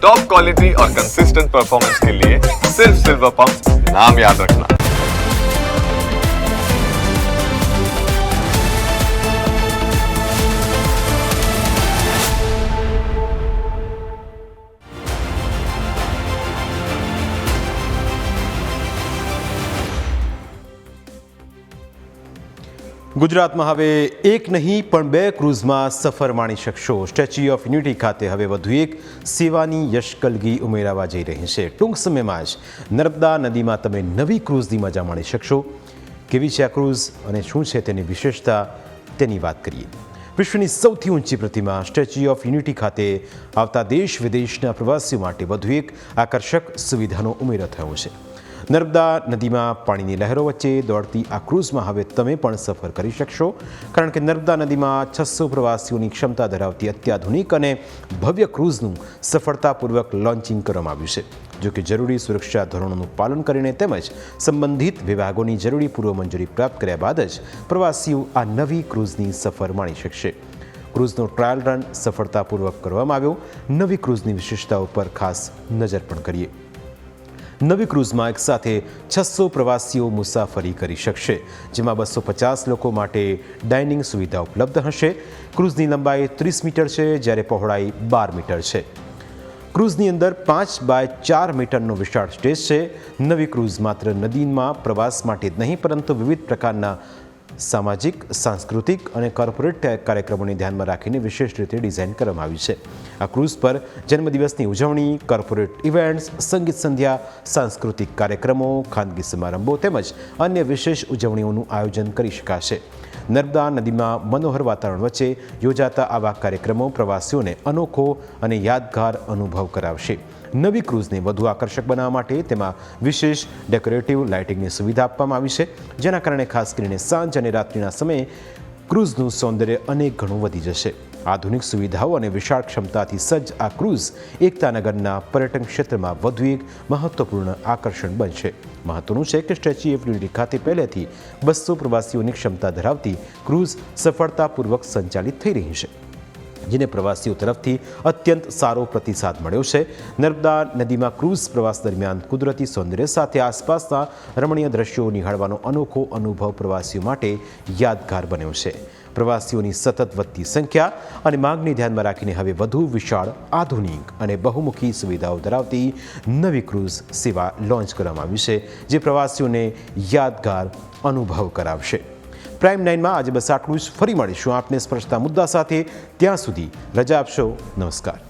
Top quality और consistent performance के लिए सिर्फ सिल्वर पंप नाम याद रखना। ગુજરાતમાં હવે એક નહીં પણ બે ક્રૂઝમાં સફર માણી શકશો। સ્ટેચ્યુ ઓફ યુનિટી ખાતે હવે વધુ એક સેવાની યશકલગી ઉમેરાવા જઈ રહી છે। ટૂંક સમયમાં જ નર્મદા નદીમાં તમે નવી ક્રૂઝની મજા માણી શકશો। કેવી છે આ ક્રૂઝ અને શું છે તેની વિશેષતા તેની વાત કરીએ। વિશ્વની સૌથી ઊંચી પ્રતિમા સ્ટેચ્યુ ઓફ યુનિટી ખાતે આવતા દેશ વિદેશના પ્રવાસીઓ માટે વધુ એક આકર્ષક સુવિધાનો ઉમેરો થયો છે। નર્મદા નદીમાં પાણીની લહેરો વચ્ચે દોડતી આ ક્રૂઝમાં હવે તમે પણ સફર કરી શકશો, કારણ કે નર્મદા નદીમાં 600 પ્રવાસીઓની ક્ષમતા ધરાવતી અત્યાધુનિક અને ભવ્ય ક્રૂઝનું સફળતાપૂર્વક લોન્ચિંગ કરવામાં આવ્યું છે। જો કે જરૂરી સુરક્ષા ધોરણોનું પાલન કરીને તેમજ સંબંધિત વિભાગોની જરૂરી પૂર્વ મંજૂરી પ્રાપ્ત કર્યા બાદ જ પ્રવાસીઓ આ નવી ક્રૂઝની સફર માણી શકશે। ક્રૂઝનો ટ્રાયલ રન સફળતાપૂર્વક કરવામાં આવ્યો। નવી ક્રૂઝની વિશેષતાઓ પર ખાસ નજર પણ કરીએ। નવી ક્રૂઝમાં એક સાથે 600 પ્રવાસીઓ મુસાફરી કરી શકશે, જેમાં 250 લોકો માટે ડાઇનિંગ સુવિધા ઉપલબ્ધ હશે। ક્રૂઝની લંબાઈ 30 મીટર છે, જ્યારે પહોળાઈ 12 મીટર છે। ક્રૂઝની અંદર 5 બાય 4 મીટરનો વિશાળ સ્ટેજ છે। નવી ક્રૂઝ માત્ર નદીમાં પ્રવાસ માટે જ નહીં, પરંતુ વિવિધ પ્રકારના સામાજિક, સાંસ્કૃતિક અને કોર્પોરેટ કાર્યક્રમોને ધ્યાનમાં રાખીને વિશેષ રીતે ડિઝાઇન કરવામાં આવી છે। આ ક્રૂઝ પર જન્મદિવસની ઉજવણી, કોર્પોરેટ ઇવેન્ટ્સ, સંગીત સંધ્યા, સાંસ્કૃતિક કાર્યક્રમો, ખાનગી સમારંભો તેમજ અન્ય વિશેષ ઉજવણીઓનું આયોજન કરી શકાશે। નર્મદા નદીમાં મનોહર વાતાવરણ વચ્ચે યોજાતા આવા કાર્યક્રમો પ્રવાસીઓને અનોખો અને યાદગાર અનુભવ કરાવશે। નવી ક્રૂઝને વધુ આકર્ષક બનાવવા માટે તેમાં વિશેષ ડેકોરેટિવ લાઇટિંગની સુવિધા આપવામાં આવી છે, જેના કારણે ખાસ કરીને સાંજ અને રાત્રિના સમયે ક્રૂઝનું સૌંદર્ય અનેક ગણું વધી જશે। આધુનિક સુવિધાઓ અને વિશાળ ક્ષમતાથી સજ્જ આ ક્રૂઝ એકતાનગરના પર્યટન ક્ષેત્રમાં વધુ એક મહત્વપૂર્ણ આકર્ષણ બનશે। મહત્વનું છે કે સ્ટેચ્યુ ઓફ યુનિટી ખાતે પહેલેથી 200 પ્રવાસીઓની ક્ષમતા ધરાવતી ક્રૂઝ સફળતાપૂર્વક સંચાલિત થઈ રહી છે, જેને પ્રવાસીઓ તરફથી અત્યંત સારો પ્રતિસાદ મળ્યો છે। નર્મદા નદીમાં ક્રૂઝ પ્રવાસ દરમિયાન કુદરતી સૌંદર્ય સાથે આસપાસના રમણીય દ્રશ્યો નિહાળવાનો અનોખો અનુભવ પ્રવાસીઓ માટે યાદગાર બન્યો છે। પ્રવાસીઓની સતત વધતી સંખ્યા અને માંગને ધ્યાનમાં રાખીને હવે વધુ વિશાળ, આધુનિક અને બહુમુખી સુવિધાઓ ધરાવતી નવી ક્રૂઝ સેવા લોન્ચ કરવામાં આવી છે, જે પ્રવાસીઓને યાદગાર અનુભવ કરાવશે। પ્રાઇમ 9માં આજે બસ આટલું જ। ફરી મળીશું આપને સ્પર્શતા મુદ્દા સાથે। ત્યાં સુધી રજા આપશો। નમસ્કાર।